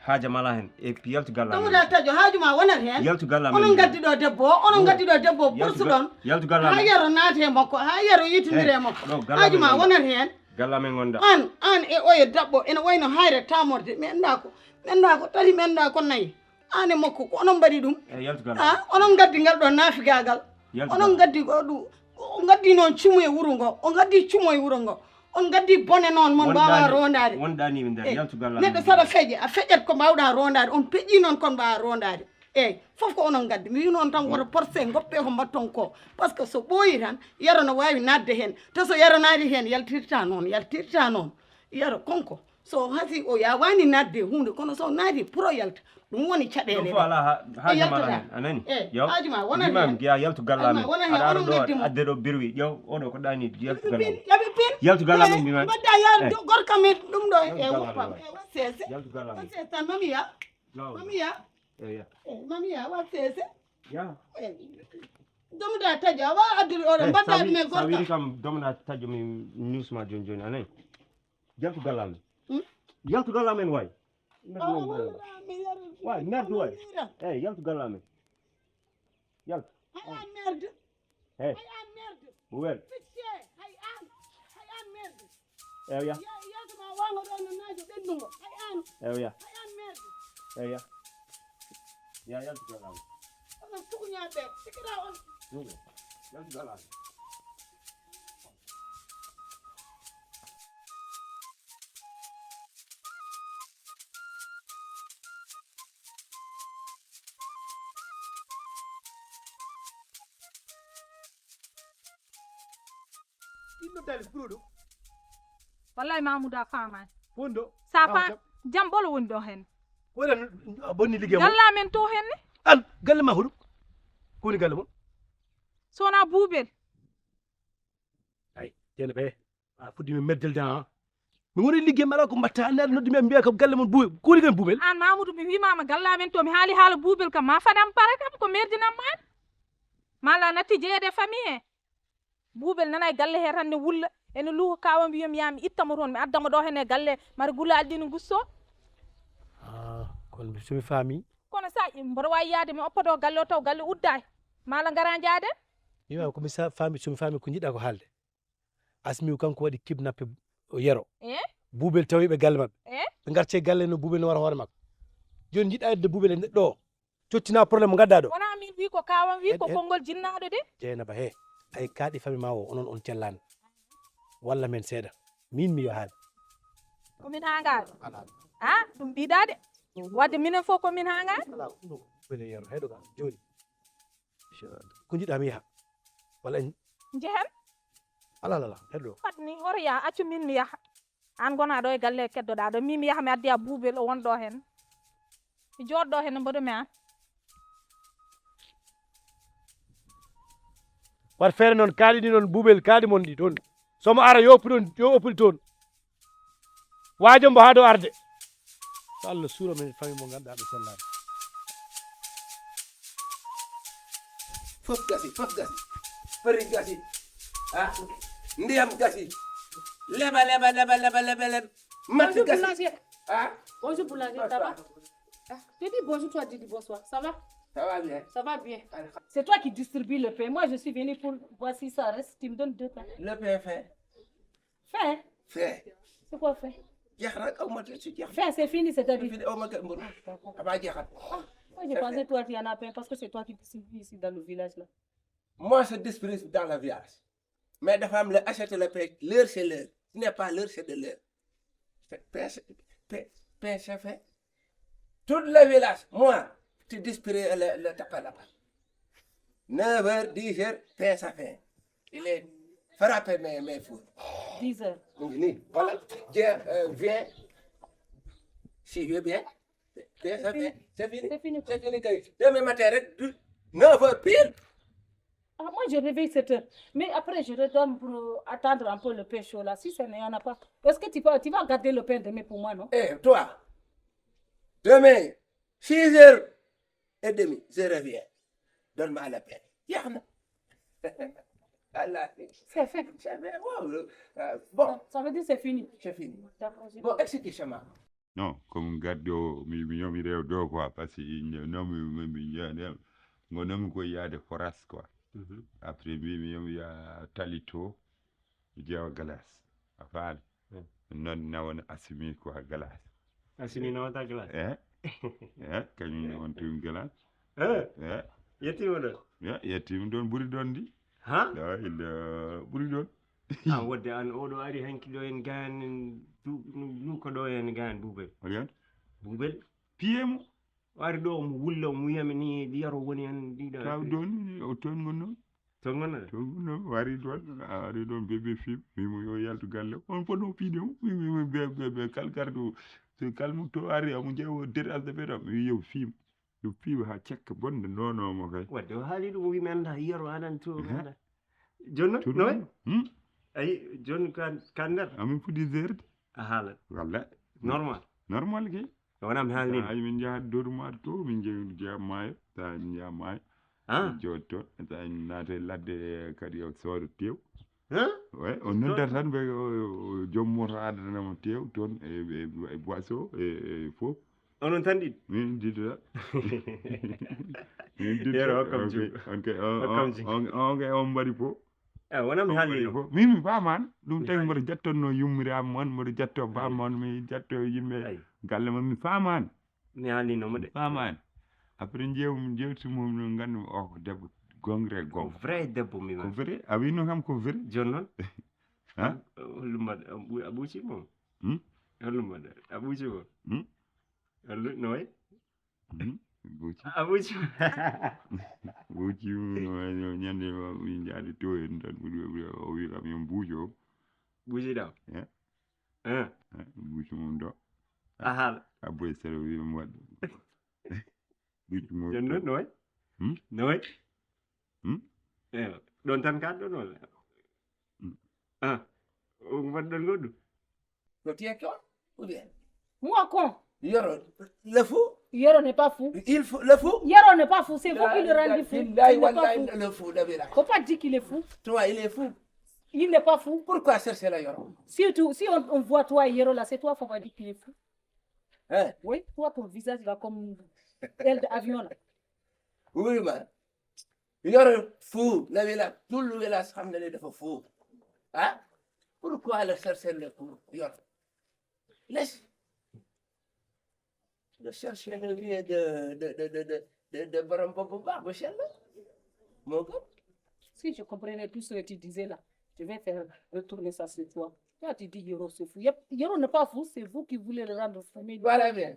haja mala hen e puis yaltu galla ɗum da tajo haajuma wonat hen yaltu galla onon gaddi ɗo debbo onon gaddi ɗo debbo ɓursu ɗon yaltu galla ha yaro naate makko ha yaro yitindire makko haajuma wonat hen galla men gonda an e oye dabɓo ene wayno hayre tamorde mi anda ko tati mi anda ko nayi an e makko ko onon mbaɗi ɗum yaltu galla onon gaddi ngal ɗo naafigagal onon gaddi ko ɗum o gaddi noon cumu e wuro ngo o gaddi cumo e wuro ngo on gaddi bone noon mon mbawa rondade wondani min der yaltu galla neɗɗo saɗa feeƴe a feƴat ko mbawɗa rondade on peƴƴi noon kon mbawa rondade eyyi foof ko onon gaddi mi wi noon tan woto porcé goppe ko mbatton ko par ce que so ɓooyi tan yaro no wawi nadde hen te so yaro naati hen yaltirta noon yaro konko so hasi o yawani nadde hunde kono so naati pour o yalta ɗum woni caɗele ɗo ala haja mala hen anani yow hajuma wonat imam giya yaltu galla men aɗa ɗo adde ɗo birwi ƴew oɗo ko ɗani yaltu galla yaɓe pin yaltu galla men mbiman mbadda ya gorka men ɗum ɗo e woppam e wat sese yaltu galla men sese tan mamiya mamiya wat sese domda tajo awa addude oɗo mbadda ɗum e gorka sa wiri kam domna tajo mi newsma joni joni anayi yaltu galla men yaltu galla men way way merde way eyi yaltu galla men yaltu hay an merde hey hay an merde wel ficce hay an merde eya yaltuma wango ɗo no naajo ɓennugo hay an eya hay an merde eya ya yaltu galla men onon tukuñaɓe sikkira on yaltu galla men ɗum ɗon dali ɓuuro ɗo wallahi Mamoudou a famani woni ɗo sa jam ɓolo woni ɗo hen woɗan a bonni ligguey mo galla men to henne an galle ma hoɗum ko woni galle mon sowona buubel ay tene ɓe a fuddimi meddelde ha mi woni ligguey mi ala ko mbatta hannde aɗa noddumi mbiya kam galle mon buubel ko woni galle buubel an Mamoudou mi wimama galla men to mi haali haala buubel kam ma faɗam para kam ko merdinam ma mala natti jeeyede famille he buubel nana e galle he tan ne wulla ene luuka kawa mbiyam yami ittamo toon mi addamo ɗo hen e galle mara gula aldini gusso kono somi faami kono sa mboɗo wawi yaade mi oppa ɗo galle o taw galle udday mala gara jaade wiwa komi faami somi faami ko jiɗɗa ko haalde asmiu kanko waɗi kidnappe o yero buubel tawiɓe galle mabɓe ɓe garce galle no buubel no wara hoore makko joni jiɗɗa edde buubel e neɗɗo o cottina probléme mo gadda ɗo wona min wi ko kawam wi ko konngol jinnaɗo de Dieynaba he ay kaaɗi fami ma o onon on cellani walla men seeɗa min mi wiya haali komin hangade ɗum ɓiɗade wadde minen fof komin hangade ala ɗum ɗo buubel e yero heɗo ga joni ko jiɗɗa mi yaha walla jehen ala heɗo fat ni hoto yaha accu min mi yaha an gona ɗo e galle keddoɗa ɗo min mi yaha mi addiya buubel o wonɗo hen mi joɗɗo hen mboɗomi an wat feere noon kaaɗiɗi noon buubel kaaɗi mon ɗi toon somo ara yo oppuɗi toon waajo mbo haa dow arde so Allah suura men famille mo ganduɗa ɓe sellani fof gasi fari gasi ndiyam gasi leba mat gasi Bonjour boulanger, ça va? Je dis bonjour, toi tu dis bonsoir, ça va? Ça va bien. Ça va bien. C'est toi qui distribues le pain. Moi, je suis venue pour voir si ça reste. Tu me donnes 2 pains. Le pain fait. Fait? Fait. C'est quoi fait? Fait, c'est fini, c'est-à-dire. Moi, je pensais toi, tu en as pain parce que c'est toi qui distribues ici dans le village là. Moi, je distribue dans le village. Mais les femmes achètent le pain. L'heure, c'est l'heure. Ce n'est pas l'heure, c'est de l'heure. Pain, c'est fait. Tout le village, moi, tu distribues le tapin là-bas. 9h, 10h, pain, ça fait. Il est frappé mes fours. 10h. Voilà. Viens. Si je veux bien. Ça fait. C'est fini. C'est fini. C'est fini. Demain matin, 9h pile. Ah, moi, je réveille 7h. Mais après, je retourne pour attendre un peu le pain chaud là. Si ça n'y en a pas. Est-ce que tu vas garder le pain demain pour moi, non? Eh, toi. Demain, 6h30, je reviens. Donne-moi la pain. Yarna. C'est fait. Bon. Ça veut dire c'est fini. C'est fini. D'accord. Bon, exécution. non comme gaddi o mi yomi rew do quoi par ce que nomi mi yade ngo nomi ko yaade foras quoi après mi yomi ya talito mi jeewa glace a faali non nawon assimi quoi glace asini nawata glace kañum nawon tum glace yettima ɗon yettimi ɗon ɓuuri ɗon ndi ha la illa ɓuuri ɗon wadde an oɗo ari hanki ɗo en gan luko ɗo en gan Boubel oɗon Boubel piyemo o ari ɗo omo wulla omo wiyami ni yaro woni hen ɗiɗo taw ɗon o toon gonnoon to gonnoɗa toon gonnoon wari ɗon ari ɗon bébé film mimo yo yaltu galle on fono piidemo mimi ɓe kal garɗo so kalmu to ari omo ƴeewo dérange ɓe ɗo mi wi yo film yo film ha cekka bonde nonomo kay wadde o haali ɗum o wimi anda yaro aɗan to anda jonno noy ayi joni kan nder amin fuɗɗi zerde a haalat walla normal normal kay wona mi haalnima ay min jahat dormade to min jeeya maayo sa min jaha maayo min jooɗi toon sa naate ladde kadi o sooda tew ouais on noddata tan ɓe joom moto addanamo tew toon e boisson e fof onon tan ɗiɗi min didoɗa min yero hokkam juuɗo on kay on mbaɗi fof wona mi haali ɗum min mi famani ɗum tagi mboɗo jattonno yummiraɓe moon mboɗo jatto bammoon mi jatto yimɓe galle moon mi famani mi haalinoma de famani après jewtimum no gandumi o ko debbo gongre ko gonga vrai debbo mi ko vrai a wino kam ko vrai joni noon ha hollum mbaɗa a ɓuuci moom hollum mbaɗa a ɓuuci moom hollu no way buuci a ɓuuci buuci ñande min jaadi to en tan o wi kam yon buujo ɓuuciɗam buuci mum ɗo a haala a boy sere wimo waɗ buuci mum joni noon no way no way ɗon tan kalɗon walla mbaɗɗon goɗɗum No tu es con ou bien Moi, con. Yoro, le fou Yero n'est pas fou. Il faut le fou Yero n'est pas fou, c'est vous qui le rendez fou. Il Là, n'est pas fou. le fou, de village. Faut pas dire qu'il est fou. Toi, il est fou. Il n'est pas fou. Pourquoi chercher la Yoro? Si on voit toi et Yero là, c'est toi, faut pas dire qu'il est fou. Hein? Oui, toi, ton visage là, comme aile d'avion là. Oui, man. Yoro, fou, le village. Tout le village, ramène de fou. Hein? Pourquoi le chercher le fou? Yoro. Laisse. De chercher le vieux de Baramboba, Michel. Mon gars. Si je comprenais tout ce que tu disais là, je vais faire retourner ça sur toi. Toi, tu dis Yoro, c'est fou. Yoro n'est pas fou, c'est vous qui voulez le rendre fou. Mais Voilà bien.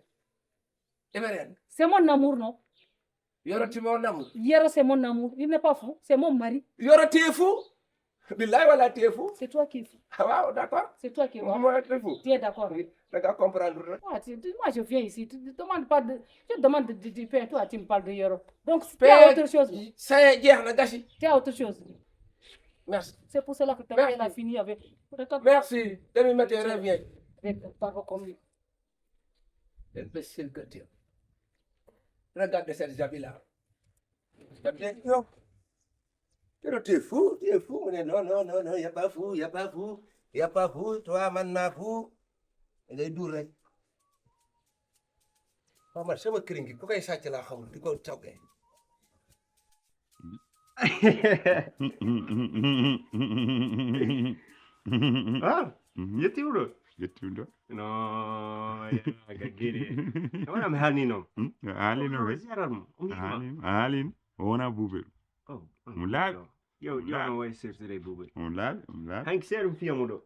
Et bien, c'est mon amour, non? Yoro, tu es mon amour. Yoro, c'est mon amour. Il n'est pas fou, c'est mon mari. Yoro, tu es fou? Billahi, voilà, tu es fou. C'est toi qui es fou. Ah, wow, d'accord. C'est toi qui es fou. Moi, tu es fou. Tu es d'accord? Oui, d'accord, comprendre. Moi, moi, je viens ici, tu demandes pas de... Je demande du pain, toi, tu me parles de Yoro. Donc, tu Pain, as autre chose. Ça y est, hier, la gâchis. Tu as autre chose. Merci. C'est pour cela que ta Merci. mère a fini avec... Merci. Demi-matin, reviens. Avec parole comme lui. Imbécile que tu es. Regarde cette Jabila. Pero tu es fou, tu es fou. Mais non, non, non, non, il n'y a pas fou, il n'y a pas fou. Il n'y a pas fou, toi, maintenant fou. Il est dur, hein. Maman, c'est ma cringe. Pourquoi il s'achète la homme? Tu peux choquer. yettima ɗo yettimi ɗo no gaggiri wona mi haalninoma haalino kay jararmo haalino o wona buubel mo laaɓi ƴewno way seftere Boubel omo laaɓi hanki seeɗa mi fiyamo ɗo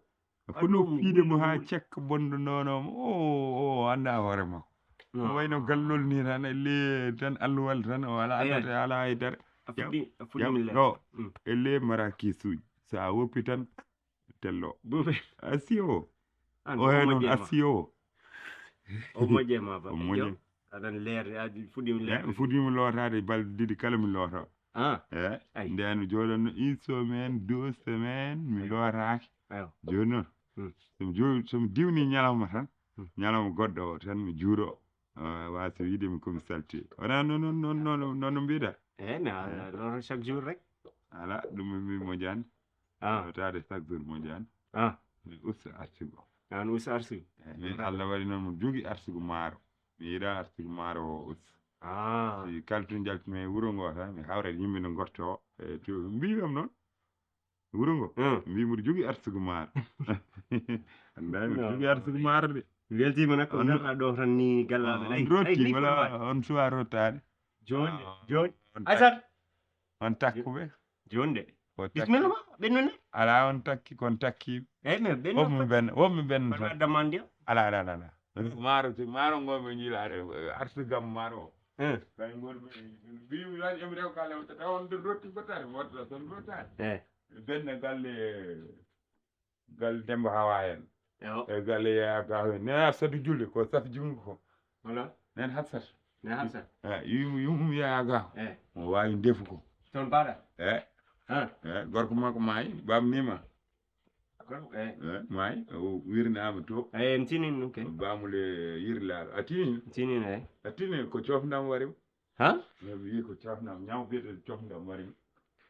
fono fiide mo ha cekka bonɗo nonomo o anda hoore makko o wayno gallol ni tan elle tan alluwal tan o ala andata ala haydara a fuɗɗimi le ɗo elle marakisuji sa woppi tan tello Boubel asiyo o hen on asiyo o moƴƴe ma ba moƴƴe aɗan leerde a fuɗɗimi leerde fuɗɗimi lootade balɗe ɗiɗi kala mi looto nden joɗonno une semaine 2 semaines mi lootaki joni noon somi diwni ñalawma tan ñalawma goɗɗo o tan mi juuro wasa wiidemi komi salti wona noon mbiɗa mi loota chaque jour rek ala ɗum mi moƴani lotade chaque jour moƴani mi usta arsugo an usta arsugo min Allah waɗi noon mo jogi arsugu maaro mi yiɗa arsugu maaro o aussi si kala to jaltumi e wuro ngo tan mi hawrat yimɓe no gorto e to mbiyam noon wuro ngo mbimo ɗo jogui arsugu maaro anda mi jogui arsugu maaro de weltima nak ko garɗa ɗo tan ni gallaɓe on rotti wala on suwa rottade joni Aissata on takkuɓe joni de o takki bismilla ma ɓennone ala on takki kon takkiɓe eyyi mais woɓɓe benno tan demande ya ala maaro ngo ɓe jiilade arsugam maaro o kay gonɓe mbimi tan emi rew kala taw on rotti battade mi waddata toon rottade benne galle Demba Hawa en e galle Yaya Gaw en nena Hafsatu Julde ko safi jungo ko wala nen Hafsat yumum Yaya Gaw mo wawi defu ko toon mbaɗa gorko makko maayi bamnima maayi o wirnama to en tinini ɗum kay bamule yirlaɗo a tinini a tinini ko cofdam warima mi wi ko cofdam ñaw biyeɗo cofdam warima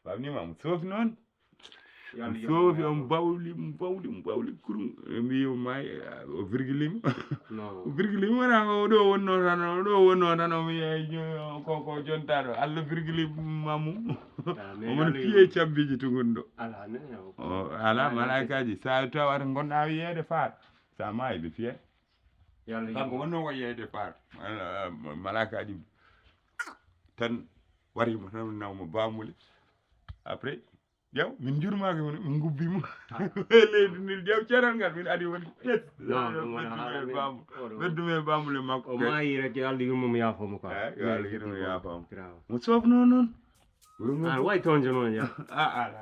bamnima mo soofi noon soofi on bawli kurum mi maayi o virgulima o virgulima wona o ɗo wonno tan omi ko jontaɗo Allah virgulima mum omon piye cabbiji to gonɗo ala malaikaji sa tawata gonɗa yeyde faar sa maayi ɓe fiye kanko wonno ko yeyde faar malaikaji tan warima tan nawmo bamule après jaw min jurmaki mon min gubbimo leydi ndi jaw ceeral ngal min adi woni ɓeddume bamule makko o maayi rek Allah yurmomo yaafomo quoi Allah yurmomo yaafomo mo sofno noon an way toonde noon ya ala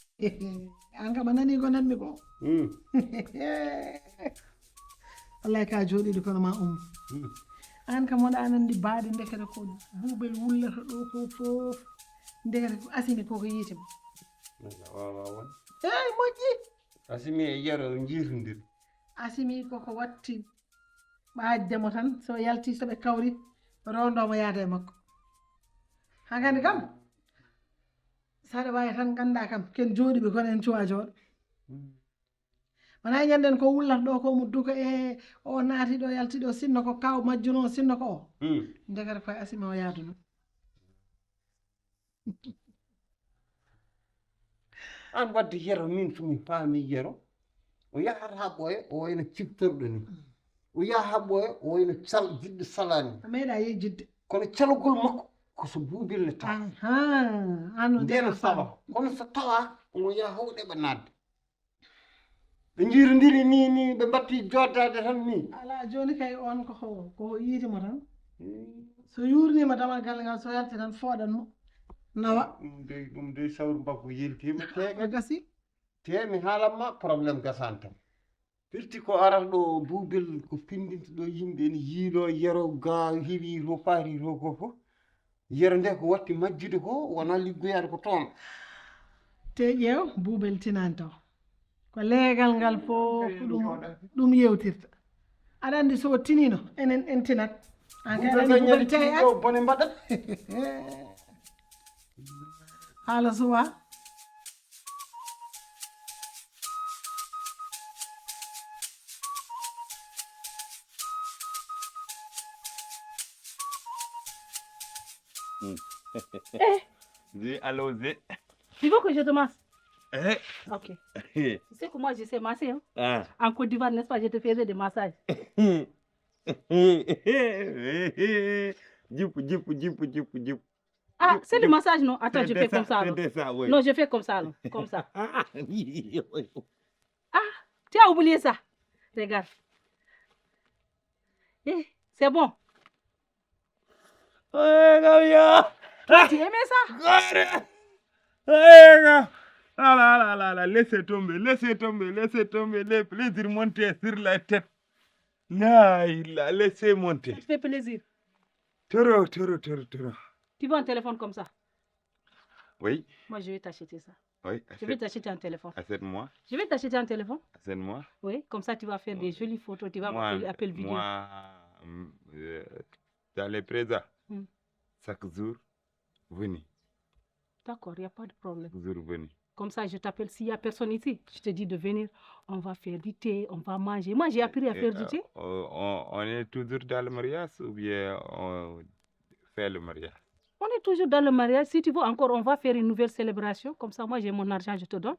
an kam a nani ko nanmi ko wallahi ka jooɗiɗo kono ma an kam wonɗa anandi baade ndekete ko buuɓel wullata ɗo ko fof ndekete ko asini koko yiitema eyi moƴƴi asimi e yero jiitondir asimi koko watti ɓaajdemo tan so yalti soɓe kawri rondomo yaada e makko hankandi kam saɗa wawi tan ganda kam ken jooɗiɓe kono en cuwa jooɗo wona ñanden ko wullata ɗo ko mo duka e o naati ɗo yalti ɗo sinno ko kaw majjuno sinno ko o ndekete koye asimi o yaaduno an wadde yero min somi paami yero o yahata ha ɓooya o wayno ciftorɗo ni o yaha ha ɓooya o wayno jiɗɗo salani a meeɗa yejjidde kono calogol makko koso buubil ne tawa ndeno sawa kono so tawa omo yaha haw ɗeɓa nadde ɓe jiirodiri ni ɓe mbatti joddade tan ni ala joni kay on ko yiitimo tan so yurnima damal galle ngal so yalti tan fooɗanmo nawa ɗum de sawru mbakko yeltima e gasi te mi haalanma probléme gasani tan firti ko arata ɗo buubil ko pindinta ɗo yimɓe ene yiilo yero ga heewi to paari to ko fof yero nde ko watti majjude ko wona liggoyade ko toon te ƴeew buubel tinani taw ko leegal ngal fof ɗum yewtirta aɗa andi so tinino enen en tinat an kay aɗa andi tey bone mbaɗat haala suwa Allô, Tu veux que je te masse? Ok. Tu sais que moi, je sais masser. Hein? En Côte d'Ivoire, n'est-ce pas, je te faisais des massages. Ah, c'est le massage, non? Attends, je fais comme ça. Oui. Non, je fais comme ça, non? Comme ça. Ah, tu as oublié ça. Regarde. C'est bon. Tu aimais ça? Laissez tomber, les plaisirs monter sur la tête. Laissez monter. Ça te fait plaisir. Toro. Tu veux un téléphone comme ça? Oui. Moi, je vais t'acheter ça. Oui. Je vais t'acheter un téléphone. Achète-moi. Je vais t'acheter un téléphone. Achète-moi. Oui, comme ça, tu vas faire des jolies photos. Tu vas m'appeler vidéo. Moi, dans les présents, chaque jour, venez. D'accord, il n'y a pas de problème. Chaque jour, venez. Comme ça, je t'appelle. S'il y a personne ici, je te dis de venir. On va faire du thé, on va manger. Moi, j'ai appris à faire du thé. On est toujours dans le mariage ou bien on fait le mariage? On est toujours dans le mariage. Si tu veux encore, on va faire une nouvelle célébration. Comme ça, moi, j'ai mon argent, je te donne.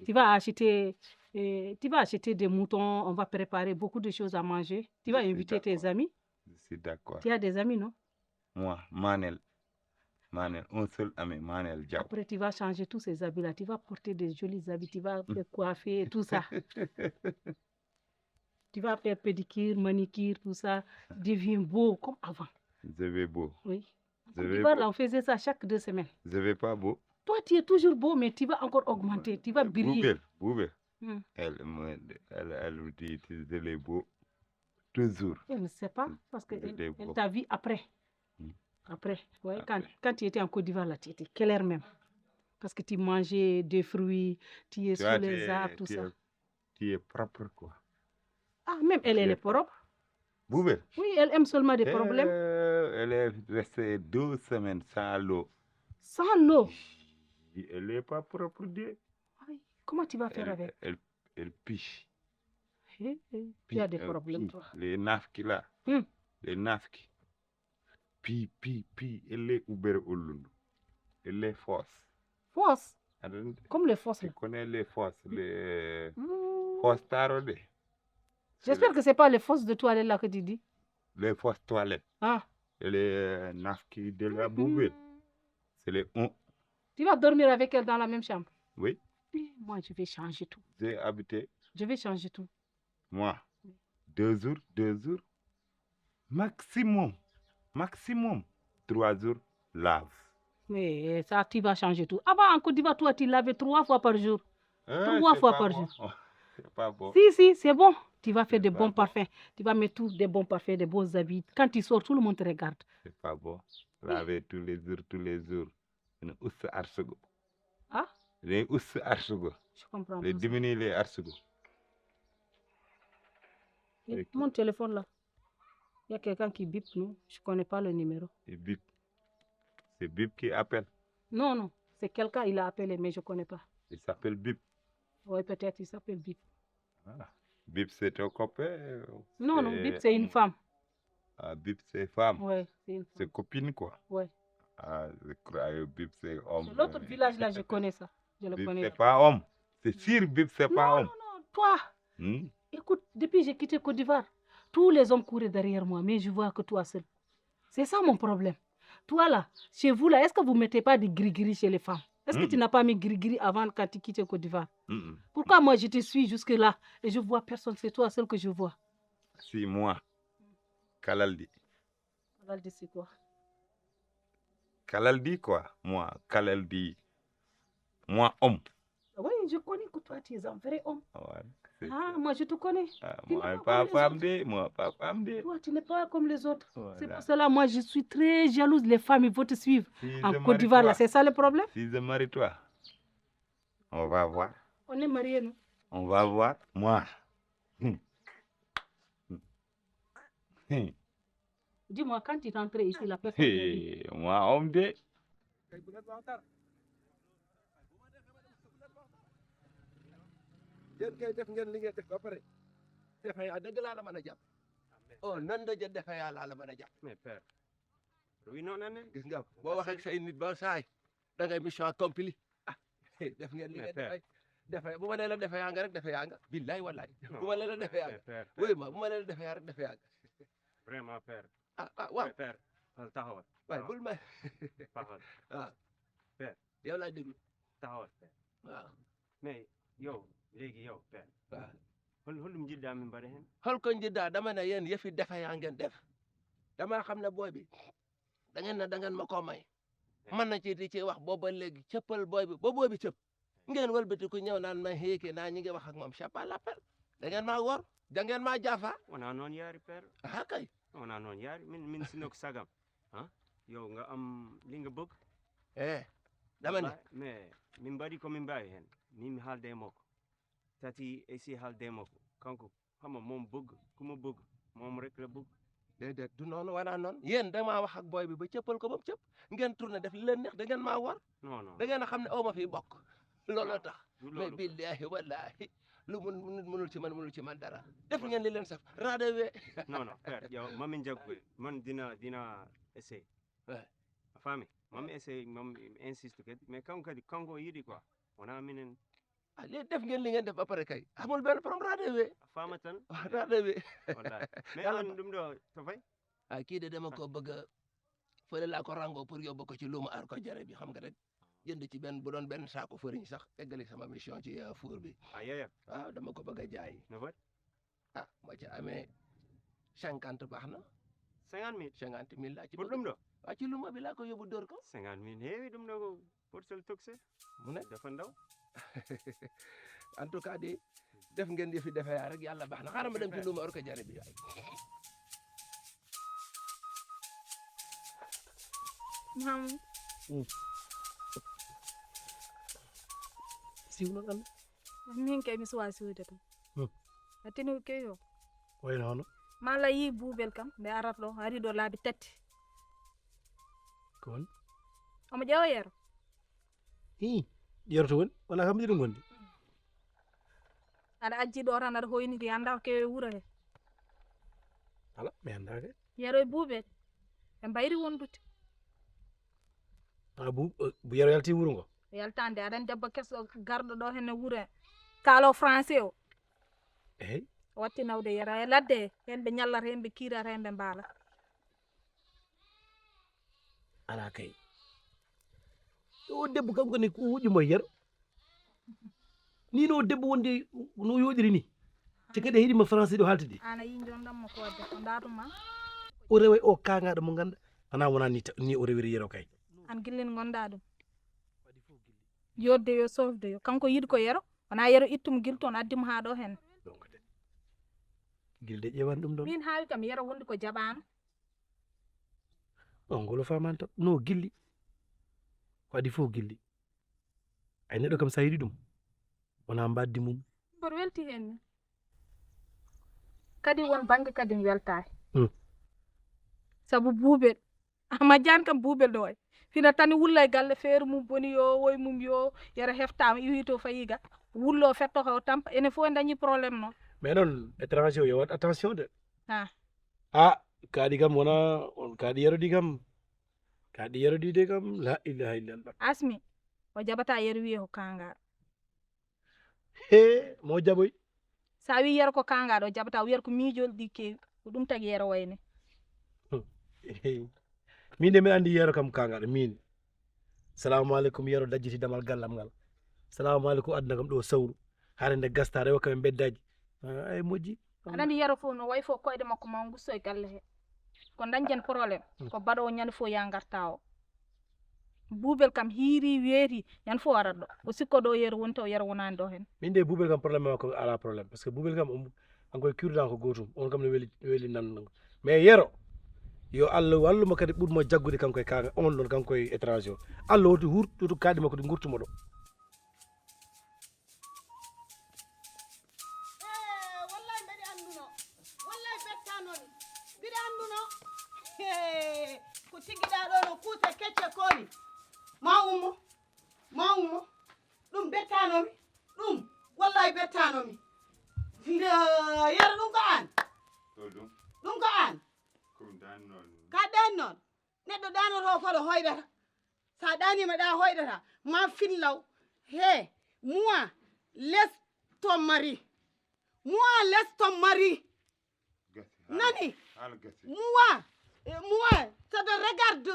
Tu vas acheter des moutons. On va préparer beaucoup de choses à manger. Tu vas inviter tes amis. Je suis d'accord. Tu as des amis, non? Moi, Manel, un seul ami, Manel Diaw. Après, tu vas changer tous ces habits-là. Tu vas porter des jolis habits. Tu vas te coiffer, tout ça. Tu vas faire pédicure, manicure, tout ça. Tu deviens beau comme avant. Je vais beau. Oui. Je vais Là, beau. on faisait ça chaque 2 semaines. Je vais pas beau. Toi, tu es toujours beau, mais tu vas encore augmenter. Tu vas briller. Boubel. Hmm. Elle me dit que je l'ai beau toujours. Elle ne sait pas parce Je l'ai qu'elle beau. t'a vu après. Hmm. Après, ouais, Après. quand tu étais en Côte d'Ivoire, là, tu étais clair même. Parce que tu mangeais des fruits, tu es Tu sous vois, les arbres, tout ça. tu es propre, quoi. Ah, même elle, elle est propre. Boubel. Oui, elle aime seulement des problèmes. Elle est restée 2 semaines sans l'eau. Sans l'eau. Elle n'est pas propre. Aïe, comment tu vas faire avec? Elle piche. Tu as des problèmes, toi. Les nafki là. Hmm. Les nafki. Pi. Elle est ouverte au lund. Elle est fausse. Fausse. Alors, Comme les fausses. tu connais les fausses, les Hmm. fausses tarodées. J'espère que ce n'est pas les fausses de toilette là que tu dis. Les fausses toilettes. Ah. Et les nafki de la boubelle. C'est les on. Tu vas dormir avec elle dans la même chambre. Oui, Moi, je vais changer tout. j'ai habité, Je vais changer tout. moi, 2 jours, maximum, 3 jours, lave. Mais ça, tu vas changer tout. Avant, en Côte d'Ivoire, toi, tu lavais 3 fois par jour. 3 c'est fois pas par bon. jour. C'est pas bon. Si, c'est bon. Tu vas faire C'est des pas bons bon. parfums. Tu vas mettre tous des bons parfums, des beaux habits. Quand tu sors, tout le monde te regarde. C'est pas bon. Laver tous les jours. Une ousse arsugo. Ah, Les ousse arsugo. je comprends. Les tout ça. diminuer les arsugo. Et mon téléphone là. Il y a quelqu'un qui bip nous. Je ne connais pas le numéro. Et bip. C'est Bip qui appelle. Non. C'est quelqu'un, il a appelé, mais je ne connais pas. Il s'appelle Bip. Oui, peut-être, il s'appelle Bip. Voilà. Bip, c'est ton copain. Non, Bip, c'est une femme. Ah, Bip, c'est femme. Oui, c'est une femme. C'est copine, quoi. Oui. Ah, je crois que Bip, c'est homme. L'autre village là, je connais ça. Je le Bip, connais. c'est pas homme. C'est sûr, Bip, c'est pas homme. Non, toi. Hmm? Écoute, depuis que j'ai quitté Côte d'Ivoire, tous les hommes couraient derrière moi, mais je vois que toi seul. C'est ça mon problème. Toi là, chez vous là, est-ce que vous ne mettez pas de gris-gris chez les femmes? Est-ce que tu n'as pas mis gris-gris avant quand tu quittais Côte d'Ivoire? Pourquoi moi je te suis jusque là et je vois personne? C'est toi seul que je vois. Si, moi. Kalaldi. Kalaldi, c'est quoi? Kalaldi, quoi. Moi, Kalaldi. Moi, homme. Oui, je connais que toi, tu es un vrai homme. Ouais, Ah, moi, je te connais. Tu moi, n'es pas comme les femme autres. de. Moi, pas femme de. Toi, tu n'es pas comme les autres. Voilà. C'est pour cela, moi, je suis très jalouse. Les femmes, ils vont te suivre. Si En je Côte marie d'Ivoire, là, toi, c'est ça le problème? Si je marie toi, on va voir. On est mariés, nous. On va voir. Moi. Dis-moi, quand tu rentrais ici, la personne. Moi, homme de. yéen kay def ngeen li ngeen def ba pare defe yaa dëgg laa la mën a jàpp oh nan da jël defe yaa laa la mën a jàpp mais père oui non non gis nga boo waxee ak say nit ba saay da ngay mission accompli ah def ngeen li ngeen def defe bu ma nee la defe yaa nga rek defe yaa nga billaay wallaay bu ma nee la defe yaa nga oui ma bu ma nee la defe yaa rek defe yaa nga vraiment père waaw père taxawal waaye bul may taxawal waaw père yow laay déglu taxawal père waaw mais yow léegi yow père waaw holɗum jiɗɗa min mbaɗa hen hol ko jiɗɗa dama ne yéen yëfi defe yaa ngeen def dama xam ne booy bi da ngeen ma koo may mën na ci di ci wax booba léegi cëppal booy bi ba booy bi cëpp ngeen wëlbati ku ñëw naan ma xéeki naa ñi ngi wax ak moom c'est pas l'appel da ngeen maa wor da ngeen maa jaafa wona noon yaari père ah kay wona noon yaari min sinno ko sagam yow nga am li nga bëgg dama ne mais min mbaɗi komin mbawi hen min mi haalde e makko tati e si haalde e makko kanko xama moom bëgg ku ma bëgg moom rek la bëgg déedéet du noonu wala noonu yéen damaa wax ak booy bi ba cëppal ko ba mu cëpp ngeen tourné def li leen neex da ngeen maa war non non da ngeen a xam ne aw ma fi bokk looloo tax du mais loolu billahi wallahi lu mun mënul ci man dara def ngeen li leen saf radewe non non père yow mami jaggu man dina essayer Ouais. a faami mami essayer mami insiste kadi mais kanko yiɗi quoi wona minen léegi def ngeen li ngeen def ba pare kay amul benn problème radewe a faama tan radewe wallahi mais Yàlla an ɗum ɗo to fay kii de dama ko bëgg a fële laa ko rango pour yóbbu ko ci luuma aar ko jare bi xam nga rek jënd ci benn bu doon benn saako fëriñ sax eggali sama mission ci four bi a yaya waaw dama ko bëgg a jaay no fat ma ci amee 50 baax na 50 000 50 000 laa ci pour bëgg ɗum ɗo waaw ci luuma bi laa ko yóbbu dóor ko 50 000 heewi ɗum ɗo ko portol toxe mu ne dafa ndaw en tout cas de def ngeen di fi defee yaa rek yàlla baax na xaaral ma dem ci luuma aar ko jare bi waay Mam, siwno ɗan min kay mi suwa siwde tan. Atini ke yo. wayno hono Mala yi buubel kam nde arat ɗo ari ɗo laabi tati. ko woni Omo ƴeewa yero. hi yeroto woni wona kam ɗiɗum gondi Aɗa ajji ɗo tan aɗa hoyniri anda ke wuro he. ala mi anda kay Yero e buubel. Ɓe mbayri wondude. bu yero yalti wuro ngo Yaltande aɗan debbo keso garɗo ɗo henne wuro he. Kaalo français o. eyyi Watti nawde yero e ladde hen ɓe ñallata hen ɓe kiirata hen ɓe mbaala. ala kay o debbo kam koni ko wuƴƴumo yero ni no debbo wonde no yoɗiri ni te kadi heeɗima français ɗo halti ɗi Ana yi jondanmo ko wadde ko ndaatuma. o rewa o kangaɗo mo ganda hana wona ni o rewiri yero kay An gillin gonda ɗum. Yodde yo sofde yo kanko yiɗi ko yero wona yero ittum gil toon addimo ha ɗo hen. donc de gilde ƴewan ɗum ɗon Min haawi kam yero wondi ko jaɓano. on ngolo famani tan no gilli waɗi fof gilli ay neɗɗo kam sa yiɗi ɗum wona mbaddi mum Mboɗo welti hen ni. Kadi won banggue kadi mi weltaki. Sabu buubel majjani kam buubel ɗo way fina tani wulla e galle feere mum boni yo woy mum yo yero heftama iwi to fayiga wullo fetto ko tampa ene fof dañi probléme noon. mais noon étranger o yo waɗ attention de Ha. kaaɗi kam wona on kaaɗi yerodi kam kaaɗi yerodide kam la ilaha illallah Asmi o jaɓata yero wiye ko kangaɗo. he mo jaɓoy Sa wi yero ko kangaɗo o jaɓata wiyata ko miijol ɗi kewi ko ɗum tagi yero wayne. min de mi andi yero kam kangaɗo min salamu aleykum yero dajjiti damal gallam ngal salamu aleykum aduna kam ɗo sawru hare nde gasta rewa kam e beddaji ay moƴƴi Aɗa andi yero fof no way fof koyɗe makko ma gusto e galle he ko dañjen probléme ko baɗowo ñande fof ya garta o. Buubel kam hiiri weeti ñande fof warat ɗo o sikko ɗo yero woni taw yero wonani ɗo hen. min de buubel kam probléme makko ala probléme par ce que buubel kam hankoye curdan ko gotum on kam ne weli nandugo mais yero yo Allah walluma kadi ɓurmo jaggude kanko e kanga on ɗon kanko e étranger o Allah woti hurtutu kaaɗi makko ɗi gurtumo ɗo wallahi mbeɗe anduno wallahi bettanomi mbiɗa anduno ko tiggiɗa ɗo no kuuse kecce koni ma ummo ɗum bettanomi ɗum wallahi bettanomi yero ɗum ko an ɗum ko an ka ɗan noon neɗɗo ɗanoto koɗo hoydata sa ɗanima ɗa hoydata ma fillaw he moi laisse ton mari nani moi ça te regarde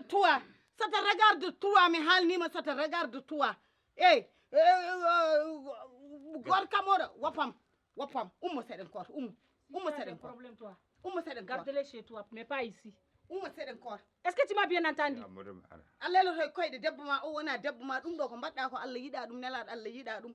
toi ça te regarde toi mi haalnima ça te regarde toi ey gorkam oɗo woppam ummo seɗen koto ummo seɗen koto problème toi. ummo seɗen koto Garde-les chez toi, mais pas ici. ummo seɗen koto Est-ce que tu m'as bien entendu? Allah eloto koyɗe debbo ma o wona debbo ma ɗum ɗo ko mbaɗɗa ko Allah yiɗa ɗum nelaɗo Allah yiɗa ɗum